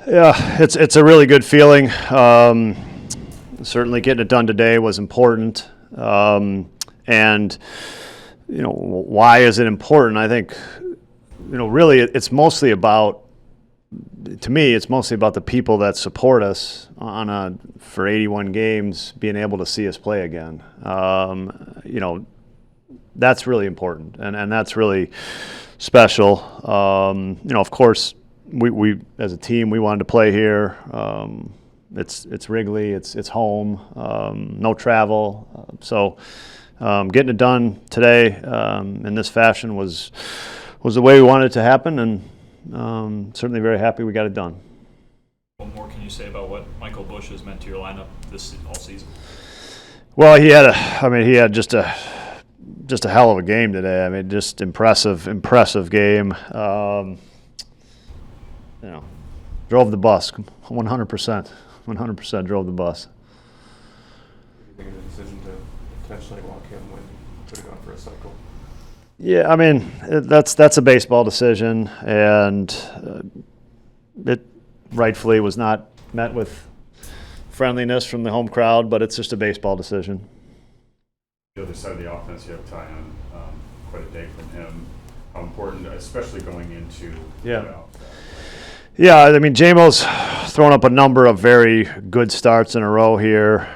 Yeah, it's a really good feeling. Certainly getting it done today was important. And, why is it important? I think, really it's mostly about, to me, it's mostly about the people that support us for 81 games, being able to see us play again. That's really important, and that's really special. Of course, we as a team, we wanted to play here. It's Wrigley, it's home, no travel. So getting it done today in this fashion was the way we wanted it to happen, and certainly very happy we got it done. What more can you say about what Michael Busch has meant to your lineup this all season? Well, he had just a hell of a game today. I mean, just impressive game. Drove the bus 100% drove the bus. What do you think of the decision to potentially walk him when you could have gone for a cycle? Yeah, I mean, that's a baseball decision, and it rightfully was not met with friendliness from the home crowd, but it's just a baseball decision. The other side of the offense, you have Taillon, quite a day from him. How important, especially going into the playoffs? Yeah, I mean, Jamo's thrown up a number of very good starts in a row here.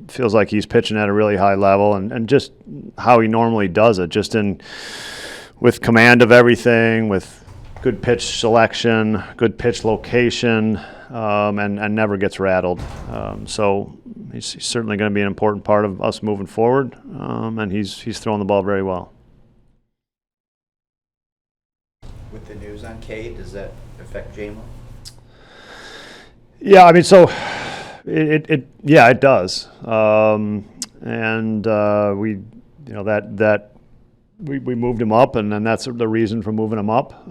Feels like he's pitching at a really high level, and just how he normally does it, just with command of everything, with good pitch selection, good pitch location, and never gets rattled. So he's certainly going to be an important part of us moving forward, and he's throwing the ball very well. With the news on Cade, does that affect Jamo? Yeah, I mean, so it does, and we moved him up, and that's the reason for moving him up,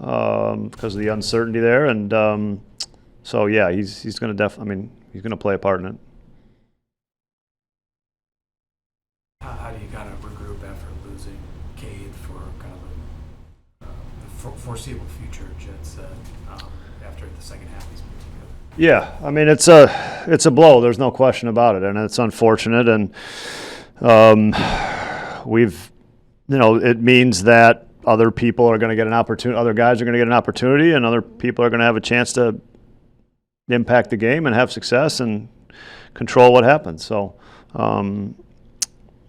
because of the uncertainty there, and so yeah, he's going to he's going to play a part in it. How do you kind of regroup after losing Cade for kind of the foreseeable future, Jets, after the second half he's put together? Yeah, I mean, it's a blow. There's no question about it, and it's unfortunate, and it means that other people are going to get an opportunity, other guys are going to get an opportunity, and other people are going to have a chance to impact the game and have success and control what happens. So,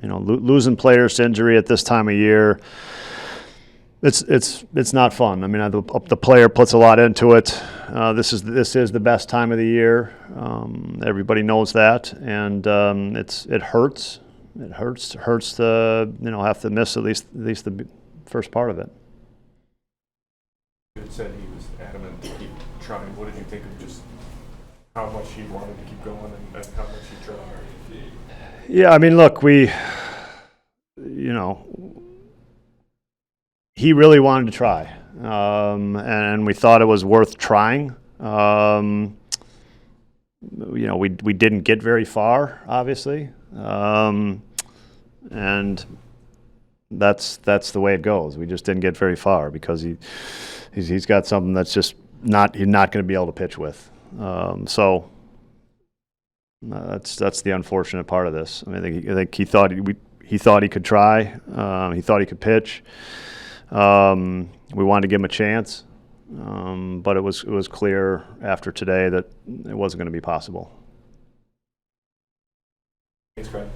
losing players to injury at this time of year, it's not fun. I mean, the player puts a lot into it. This is the best time of the year. Everybody knows that, and it hurts. It hurts to have to miss at least the first part of it. You said he was adamant to keep trying. What did you think of just how much he wanted to keep going and how much he tried? Yeah, I mean, look, he really wanted to try, and we thought it was worth trying. We didn't get very far, obviously, and that's the way it goes. We just didn't get very far because he's got something that's just he's not going to be able to pitch with. So that's the unfortunate part of this. I mean, I think he thought he could try. He thought he could pitch. We wanted to give him a chance, but it was clear after today that it wasn't going to be possible. Thanks, Craig.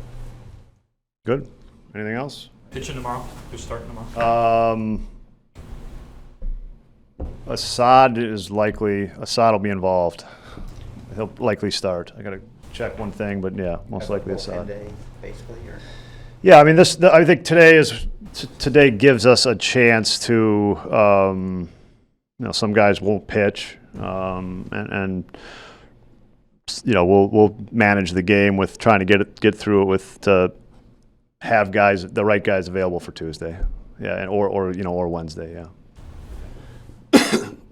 Good. Anything else? Pitching tomorrow? Who's starting tomorrow? Assad will be involved. He'll likely start. I got to check one thing, but yeah, most likely Assad. Basically, or? Yeah, I mean, I think today gives us a chance to, some guys won't pitch, and we'll manage the game with trying to get through it to have the right guys available for Tuesday, yeah, and or Wednesday, yeah.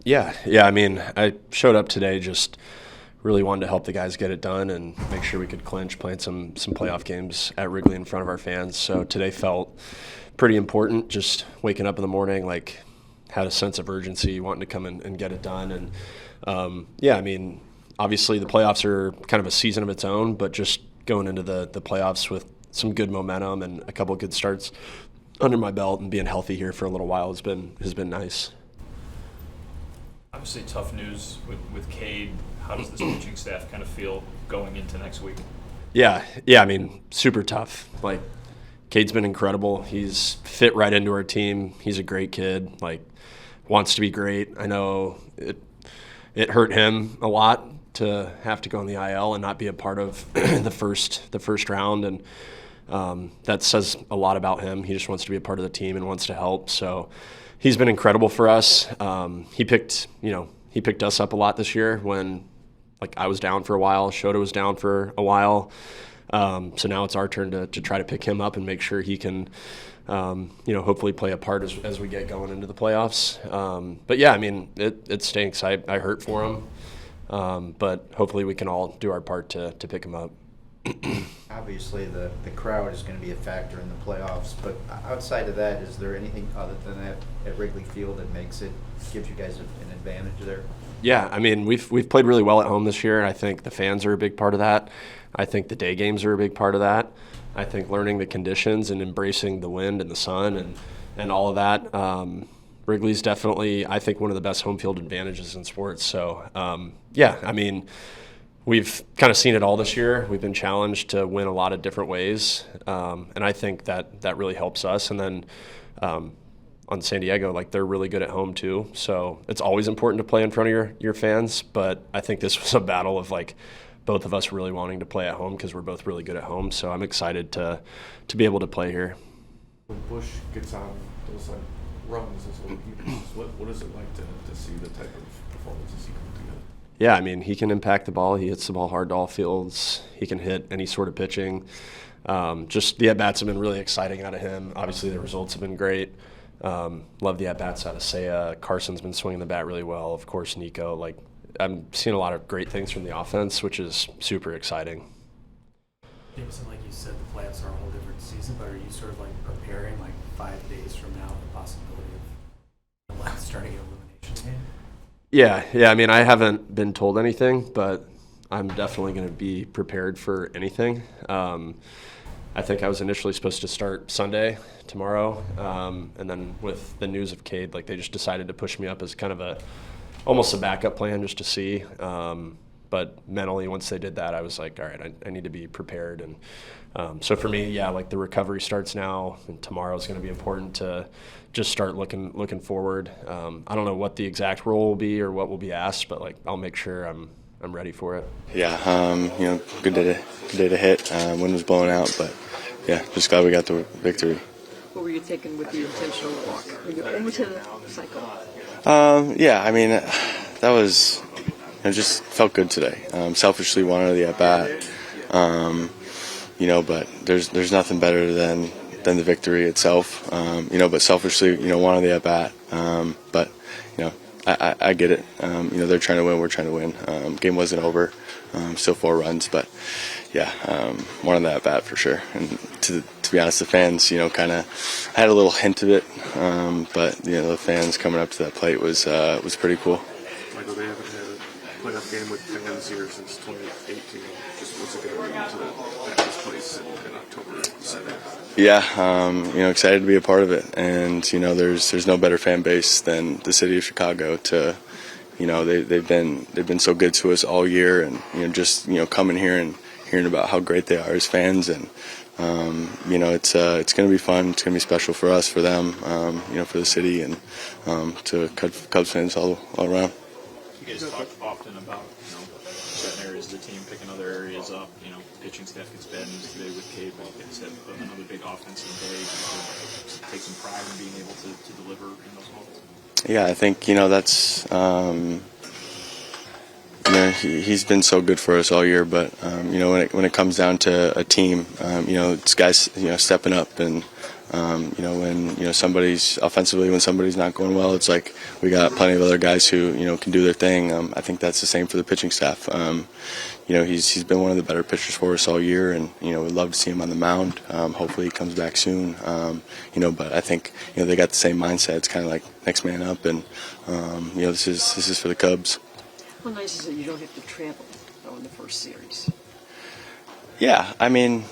Yeah. I mean, I showed up today just really wanted to help the guys get it done and make sure we could clinch playing some playoff games at Wrigley in front of our fans. So today felt pretty important, just waking up in the morning, had a sense of urgency, wanting to come in and get it done. And yeah, I mean, obviously the playoffs are kind of a season of its own, but just going into the playoffs with some good momentum and a couple of good starts under my belt and being healthy here for a little while has been nice. Obviously, tough news with Cade. How does this pitching staff kind of feel going into next week? Yeah, I mean, super tough. Like, Cade's been incredible. He's fit right into our team. He's a great kid. Like, wants to be great. I know it hurt him a lot to have to go on the IL and not be a part of the first round, and that says a lot about him. He just wants to be a part of the team and wants to help. So he's been incredible for us. He picked us up a lot this year when, like, I was down for a while, Shota was down for a while. So now it's our turn to try to pick him up and make sure he can, hopefully play a part as we get going into the playoffs. But yeah, I mean, it stinks. I hurt for him, but hopefully we can all do our part to pick him up. Obviously, the crowd is going to be a factor in the playoffs, but outside of that, is there anything other than that at Wrigley Field that gives you guys an advantage there? Yeah, I mean, we've played really well at home this year, and I think the fans are a big part of that. I think the day games are a big part of that. I think learning the conditions and embracing the wind and the sun and all of that. Wrigley's definitely, I think, one of the best home field advantages in sports. So, yeah, I mean, we've kind of seen it all this year. We've been challenged to win a lot of different ways, and I think that really helps us. And then on San Diego, like, they're really good at home too. So it's always important to play in front of your fans, but I think this was a battle of, like, both of us really wanting to play at home because we're both really good at home. So I'm excited to be able to play here. When Busch gets on those runs, what is it like to see the type of performances he can put together? Yeah, I mean, he can impact the ball. He hits the ball hard to all fields. He can hit any sort of pitching. Just the at-bats have been really exciting out of him. Obviously, the results have been great. Love the at-bats out of Seiya. Carson's been swinging the bat really well. Of course, Nico. Like, I'm seeing a lot of great things from the offense, which is super exciting. Jameson, like you said, the playoffs are a whole different season, but are you sort of like preparing, like, 5 days from now, the possibility of starting an elimination game? Yeah. I mean, I haven't been told anything, but I'm definitely going to be prepared for anything. I think I was initially supposed to start Sunday, tomorrow, and then with the news of Cade, like, they just decided to push me up as kind of almost a backup plan just to see. But mentally, once they did that, I was like, all right, I need to be prepared. And so for me, yeah, like, the recovery starts now, and tomorrow is going to be important to just start looking forward. I don't know what the exact role will be or what will be asked, but, like, I'll make sure I'm ready for it. Yeah, good day to hit. Wind was blowing out, but yeah, just glad we got the victory. What were you taking with the intentional walk? Were you over to the cycle? Yeah, I mean, that was, it just felt good today. Selfishly wanted the at-bat, but there's nothing better than the victory itself. But selfishly, wanted the at-bat. But I get it. They're trying to win, we're trying to win. Game wasn't over, still 4 runs, but yeah, wanted the at-bat for sure. And to be honest, the fans, kind of had a little hint of it, but the fans coming up to that plate was pretty cool. Michael, they haven't had a playoff game with fans here since 2018. Just what's it going to mean to this place in October 7th? Yeah, excited to be a part of it, and there's no better fan base than the city of Chicago. They've been so good to us all year, and just coming here and hearing about how great they are as fans, and it's going to be fun. It's going to be special for us, for them, for the city, and to Cubs fans all around. You guys talk often about certain areas of the team picking other areas up. Pitching staff gets bad news today with Cade, but you guys have another big offensive day. To take some pride in being able to deliver in those moments. Yeah, I think that's. He's been so good for us all year, but when it comes down to a team, it's guys stepping up, and when somebody's offensively, when somebody's not going well, it's like we got plenty of other guys who can do their thing. I think that's the same for the pitching staff. He's been one of the better pitchers for us all year, and we'd love to see him on the mound. Hopefully he comes back soon. But I think they got the same mindset. It's kind of like next man up, and this is for the Cubs. How nice is it you don't have to travel though in the first series? Yeah, I mean,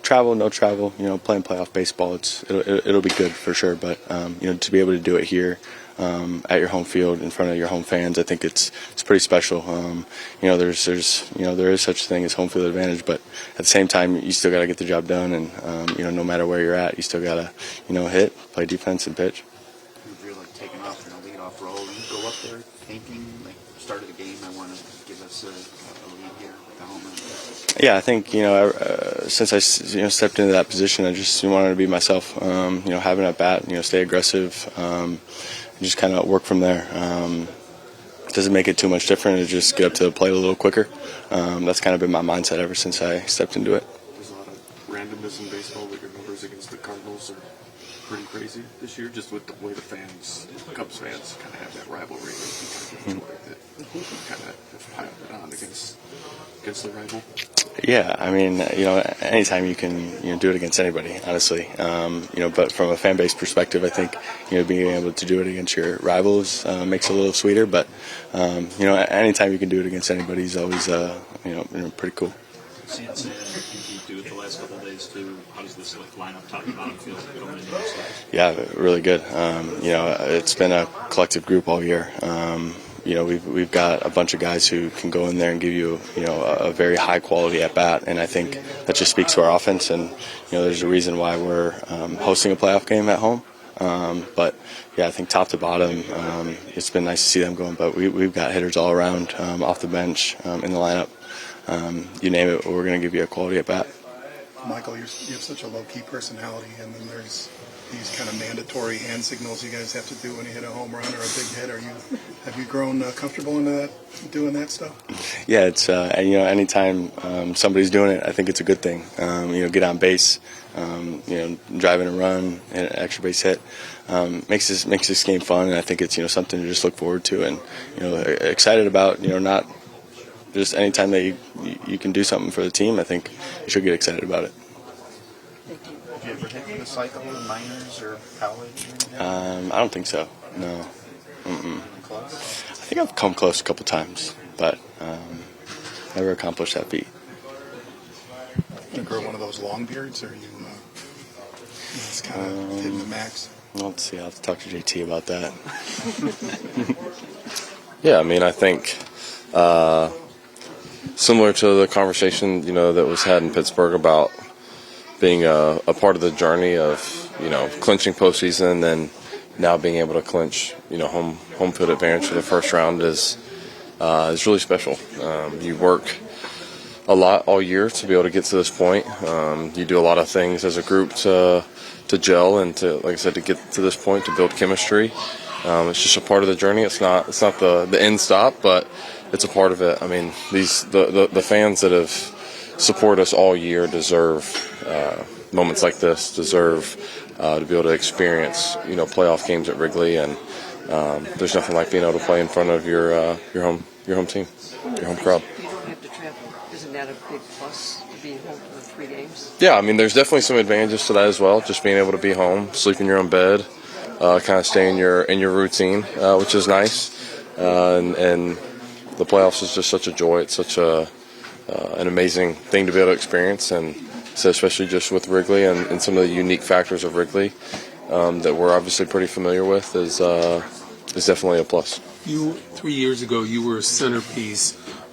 travel, no travel, playing playoff baseball, it'll be good for sure. But to be able to do it here at your home field in front of your home fans, I think it's pretty special. There is such a thing as home field advantage, but at the same time, you still got to get the job done, and no matter where you're at, you still got to hit, play defense, and pitch. If you're like taking off in a leadoff role, and you go up there thinking like start of the game, I want to give us a lead here with the home run. Yeah, I think since I stepped into that position, I just wanted to be myself. Having at bat, stay aggressive, and just kind of work from there. Doesn't make it too much different. It just get up to the plate a little quicker. That's kind of been my mindset ever since I stepped into it. There's a lot of randomness in baseball, but your numbers against the Cardinals are pretty crazy this year, just with the way the Cubs fans kind of have that rivalry that kind of have piled it on against the rival. Yeah, I mean, anytime you can do it against anybody, honestly. But from a fan base perspective, I think being able to do it against your rivals makes it a little sweeter. But anytime you can do it against anybody is always pretty cool. Seeing Pete do it the last couple of days too. How does this lineup, top to bottom, feel going into this? Yeah, really good. It's been a collective group all year. We've got a bunch of guys who can go in there and give you a very high quality at bat, and I think that just speaks to our offense. And there's a reason why we're hosting a playoff game at home. But yeah, I think top to bottom, it's been nice to see them going. But we've got hitters all around, off the bench, in the lineup. You name it, we're going to give you a quality at bat. Michael, you have such a low-key personality, and then there's these kind of mandatory hand signals you guys have to do when you hit a home run or a big hit. Have you grown comfortable into that, doing that stuff? Yeah, it's anytime somebody's doing it, I think it's a good thing. Get on base, driving a run, and an extra base hit makes this game fun, and I think it's something to just look forward to and excited about. Not just anytime that you can do something for the team, I think you should get excited about it. Thank you. Have you ever hit the cycle in minors or college? I don't think so. No. Close? I think I've come close a couple times, but never accomplished that feat. You grow one of those long beards, or you just kind of hitting the max? Let's see. I'll have to talk to JT about that. Yeah, I mean, I think similar to the conversation, that was had in Pittsburgh about being a part of the journey of, clinching postseason and now being able to clinch, home field advantage for the first round is really special. You work a lot all year to be able to get to this point. You do a lot of things as a group to gel and to, like I said, to get to this point, to build chemistry. It's just a part of the journey. It's not the end stop, but it's a part of it. I mean, the fans that have supported us all year deserve moments like this. Deserve to be able to experience playoff games at Wrigley, and there's nothing like being able to play in front of your home team, your home crowd. You don't have to travel. Isn't that a big plus to be home for the 3 games? Yeah, I mean, there's definitely some advantages to that as well. Just being able to be home, sleep in your own bed, kind of stay in your routine, which is nice. And the playoffs is just such a joy. It's such an amazing thing to be able to experience, and so especially just with Wrigley and some of the unique factors of Wrigley that we're obviously pretty familiar with is definitely a plus. 3 years ago, you were a centerpiece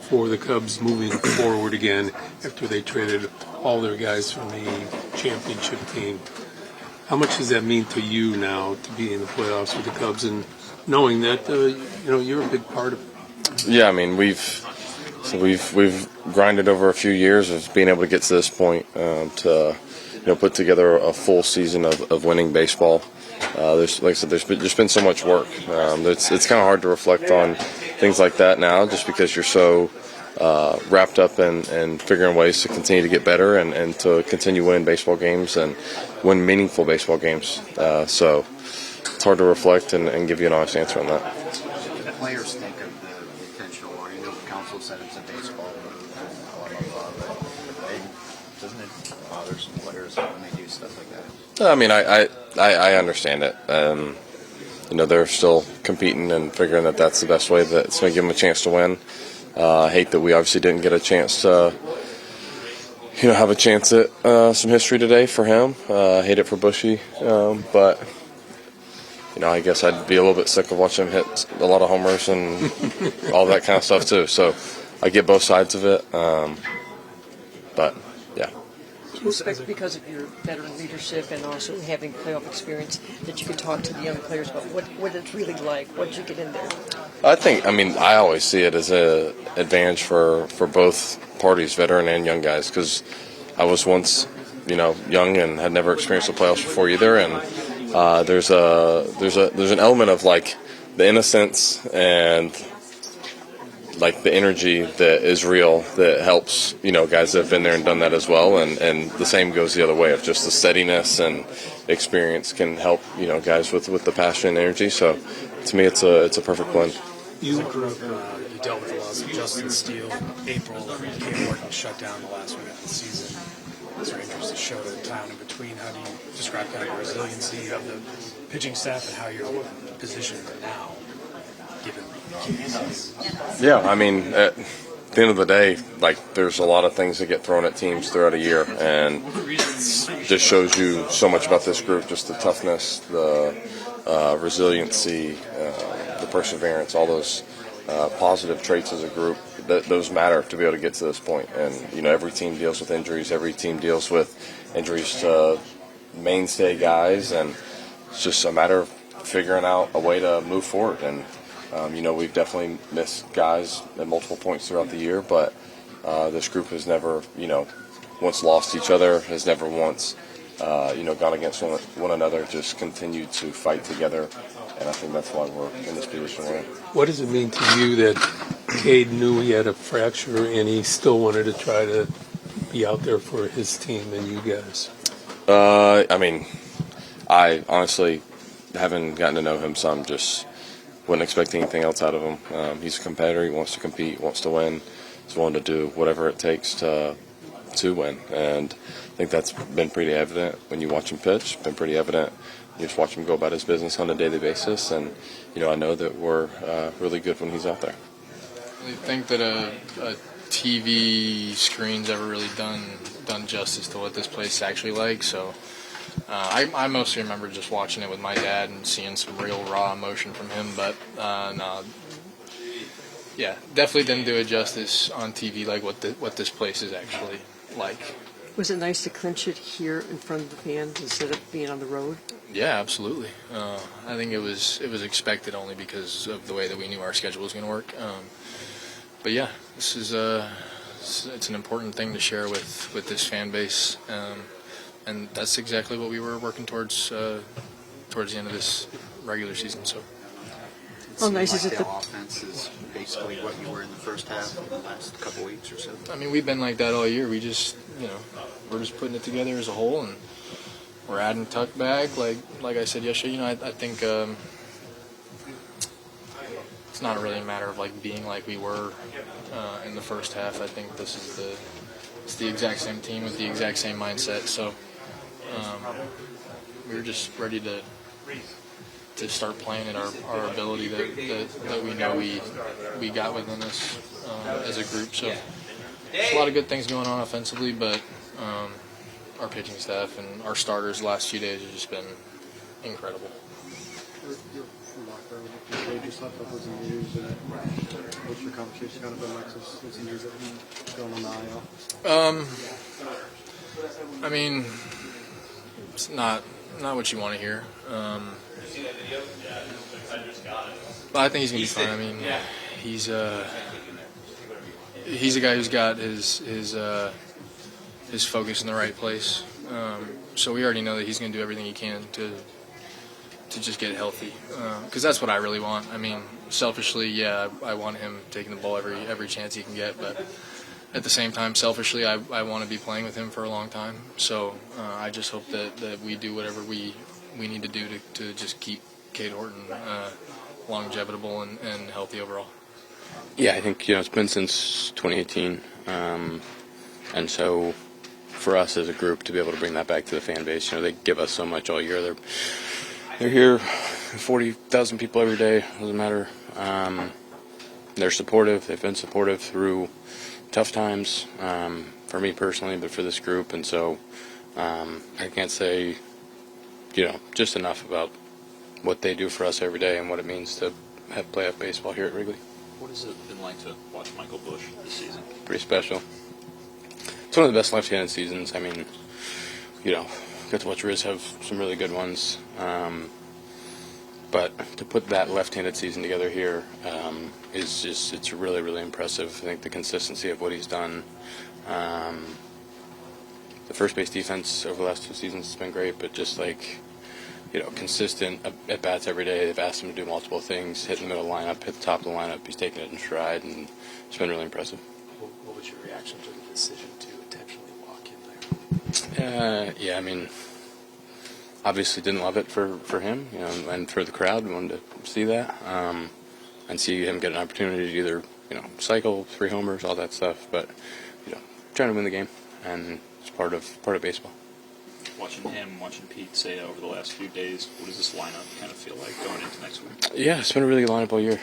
for the Cubs moving forward again after they traded all their guys from the championship team. How much does that mean to you now to be in the playoffs with the Cubs and knowing that you're a big part of it? Yeah, I mean we've grinded over a few years of being able to get to this point to put together a full season of winning baseball. Like I said, there's been so much work. It's kind of hard to reflect on things like that now, just because you're so wrapped up in figuring ways to continue to get better and to continue winning baseball games and win meaningful baseball games. So it's hard to reflect and give you an honest answer on that. What do players think of the intentional, or Counsell said it's a baseball move, and doesn't it bother some players when they do stuff like that? I mean, I understand it. they're still competing and figuring that that's the best way that's going to give them a chance to win. I hate that we obviously didn't get a chance to have a chance at some history today for him. I hate it for Bushy, but I guess I'd be a little bit sick of watching him hit a lot of homers and all that kind of stuff too. So I get both sides of it, but yeah. Do you expect, because of your veteran leadership and also having playoff experience, that you can talk to the young players about what it's really like? What did you get in there? I always see it as an advantage for both parties, veteran and young guys, because I was once, young and had never experienced the playoffs before either, and there's an element of like the innocence and like the energy that is real that helps guys that have been there and done that as well, and the same goes the other way of just the steadiness and experience can help guys with the passion and energy. So to me it's a perfect blend. You dealt with a loss of Justin Steele, April, Kate Horton shut down the last week of the season. Is there interest to show the time in between? How do you describe kind of the resiliency of the pitching staff and how you're positioned now, given Yeah, at the end of the day, there's a lot of things that get thrown at teams throughout a year, and just shows you so much about this group, just the toughness, the resiliency, the perseverance, all those positive traits as a group. Those matter to be able to get to this point. And, every team deals with injuries. Every team deals with injuries to mainstay guys, and it's just a matter of figuring out a way to move forward. And we've definitely missed guys at multiple points throughout the year, but this group has never, once lost each other, has never once, gone against one another, just continued to fight together, and I think that's why we're in this position we're in. What does it mean to you that Cade knew he had a fracture and he still wanted to try to be out there for his team and you guys? I honestly haven't gotten to know him some, just wouldn't expect anything else out of him. He's a competitor. He wants to compete, wants to win. He's willing to do whatever it takes to win. And I think that's been pretty evident when you watch him pitch. Been pretty evident. You just watch him go about his business on a daily basis. And, I know that we're really good when he's out there. I think that a TV screen's ever really done justice to what this place is actually like. So I mostly remember just watching it with my dad and seeing some real raw emotion from him. But definitely didn't do it justice on TV like what this place is actually like. Was it nice to clinch it here in front of the fans instead of being on the road? Yeah, absolutely. I think it was expected only because of the way that we knew our schedule was going to work. But yeah, this is it's an important thing to share with this fan base, and that's exactly what we were working towards the end of this regular season. So. How nice is it? The offense is basically what you were in the first half in the last couple weeks or so. We've been like that all year. We just, we're just putting it together as a whole, and we're adding tuck back. Like I said yesterday, I think it's not really a matter of being like we were in the first half. I think it's the exact same team with the exact same mindset. So we were just ready to start playing at our ability that we know we got within us as a group. So there's a lot of good things going on offensively, but our pitching staff and our starters the last few days have just been incredible. What's your conversation kind of been like since injuries that have been going on the IL? It's not what you want to hear. But I think he's gonna be fine. He's a guy who's got his focus in the right place. So we already know that he's gonna do everything he can to just get healthy, because that's what I really want. Selfishly, I want him taking the ball every chance he can get, but at the same time, selfishly, I want to be playing with him for a long time. So I just hope that we do whatever we need to do to just keep Cade Horton longevitable and healthy overall. Yeah, I think it's been since 2018, and so for us as a group to be able to bring that back to the fan base, they give us so much all year. They're here 40,000 people every day. Doesn't matter. They're supportive. They've been supportive through tough times for me personally, but for this group. And so I can't say, just enough about what they do for us every day and what it means to have playoff baseball here at Wrigley. What has it been like to watch Michael Busch this season? Pretty special. It's one of the best left-handed seasons. I mean, got to watch Riz have some really good ones. But to put that left-handed season together here it's really, really impressive. I think the consistency of what he's done. The first base defense over the last 2 seasons has been great, but just consistent at bats every day. They've asked him to do multiple things, hit in the middle of the lineup, hit the top of the lineup. He's taken it in stride, and it's been really impressive. What was your reaction to the decision to intentionally walk in there? Yeah, I mean, obviously didn't love it for him, and for the crowd. We wanted to see that and see him get an opportunity to either, cycle, 3 homers, all that stuff. But trying to win the game, and it's part of baseball. Watching Pete say over the last few days, what does this lineup kind of feel like going into next week? Yeah, it's been a really good lineup all year.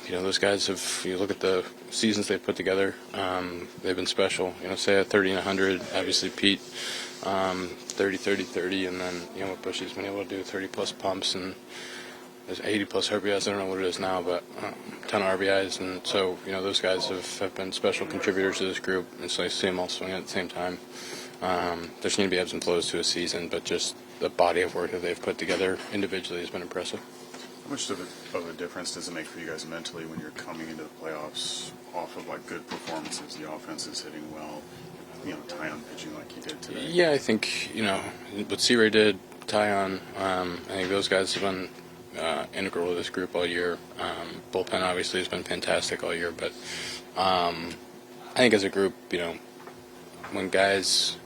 Those guys have, you look at the seasons they've put together, they've been special. Say a 30 and 100, obviously Pete, 30, 30, 30, and then, what Busch's been able to do, 30-plus pumps, and there's 80-plus RBIs. I don't know what it is now, but a ton of RBIs. And so, those guys have been special contributors to this group, and so I see them all swinging at the same time. There's going to be ebbs and flows to a season, but just the body of work that they've put together individually has been impressive. How much of a difference does it make for you guys mentally when you're coming into the playoffs off of good performances? The offense is hitting well, Taillon pitching like he did today. Yeah, I think what C-Ray did, Taillon, I think those guys have been integral to this group all year. Bullpen obviously has been fantastic all year, but I think as a group, when guys,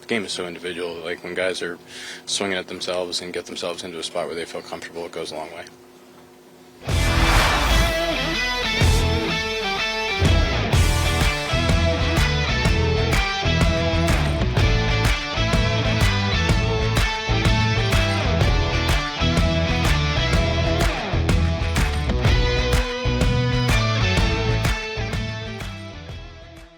the game is so individual. When guys are swinging at themselves and get themselves into a spot where they feel comfortable, it goes a long way.